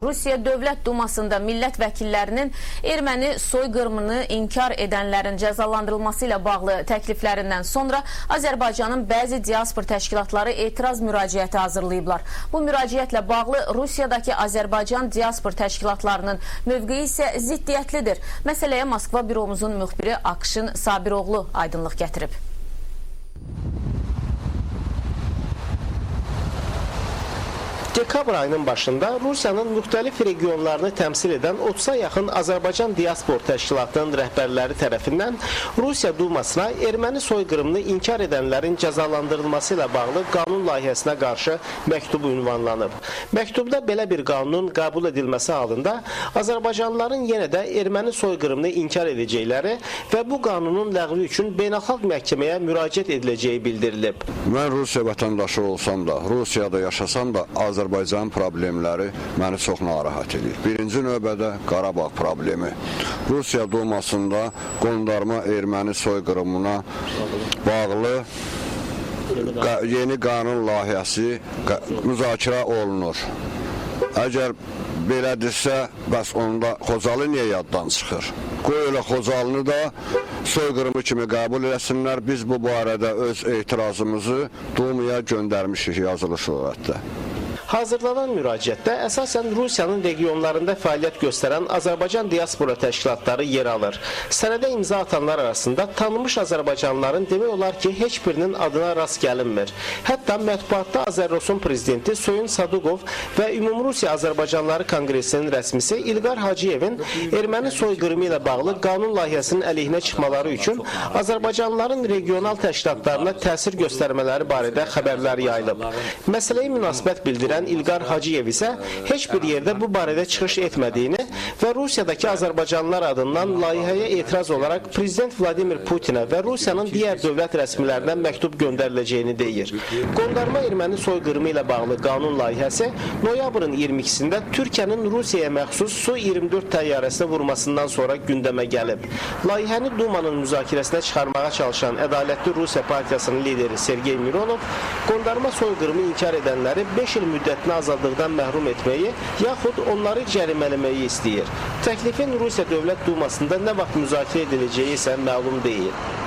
Rusiya Dövlət Dumasında millət vəkillərinin erməni soyqırımını inkar edənlərin cəzalandırılması ilə bağlı təkliflərindən sonra Azərbaycanın bəzi diaspor təşkilatları etiraz müraciəti hazırlayıblar. Bu müraciətlə bağlı Rusiyadakı Azərbaycan diaspor təşkilatlarının mövqeyi isə ziddiyyətlidir. Məsələyə Moskva büromuzun müxbiri Akşin Sabiroğlu aydınlıq gətirib. Dekabr ayının başında Rusiyanın müxtəlif regionlarını təmsil edən 30'a yaxın Azərbaycan diaspor təşkilatının rəhbərləri tərəfindən Rusiya Dumasına erməni soyqırımını inkar edənlərin cəzalandırılması ilə bağlı qanun layihəsinə qarşı məktubu ünvanlanıb. Məktubda belə bir qanunun qəbul edilməsi halında Azərbaycanlıların yenə də erməni soyqırımını inkar edəcəkləri və bu qanunun ləğvi üçün beynəlxalq məhkəməyə müraciət ediləcəyi bildirilib. Mən Rusiya vətəndaşı olsam da, Rusiyada yaşasam da Azərbaycan problemləri məni çox narahat edir. Birinci növbədə Qarabağ problemi. Rusiya Dumasında qondarma erməni soyqırımına bağlı yeni qanun layihəsi müzakirə olunur. Əgər belədirsə, bəs onda Xocalı niyə yaddan çıxır? Qoy elə Xocalını da soyqırımı kimi qəbul eləsinlər. Biz bu barədə öz etirazımızı Dumaya göndərmişik yazılı surətdə. Hazırlanan müraciətdə əsasən Rusiyanın regionlarında fəaliyyət göstərən Azərbaycan diaspora təşkilatları yer alır. Sənədə imza atanlar arasında tanınmış Azərbaycanlıların demək olar ki, heç birinin adına rast gəlinmir. Hətta mətbuatda Azərrosun prezidenti Soyun Saduqov və Ümumrusiya Azərbaycanlıları Konqresinin rəsmisi İlqar Hacıyevin erməni soyqırımı ilə bağlı qanun layihəsinin əleyhinə çıxmaları üçün Azərbaycanlıların regional təşkilatlarına təsir göstərmələri barədə xəbərlər yayılıb. Məsələyə münasibət bildirən İlqar Hacıyev isə heç bir yerdə bu barədə çıxış etmədiyini və Rusiyadakı Azərbaycanlılar adından layihəyə etiraz olaraq Prezident Vladimir Putinə və Rusiyanın digər dövlət rəsmilərinə məktub göndəriləcəyini deyir. Qondarma erməni soyqırımı ilə bağlı qanun layihəsi noyabrın 22-sində Türkiyənin Rusiyaya məxsus Su-24 təyyarəsini vurmasından sonra gündəmə gəlib. Layihəni Dumanın müzakirəsinə çıxarmağa çalışan Ədalətli Rusiya Partiyasının lideri Sergey Mironov qondarma soyqırımı inkar edənləri 5 il müddətini azadlıqdan məhrum etməyi, yaxud onları cərimələməyi istəyir. Təklifin Rusiya Dövlət Dumasında nə vaxt müzakirə ediləcəyi isə məlum deyil.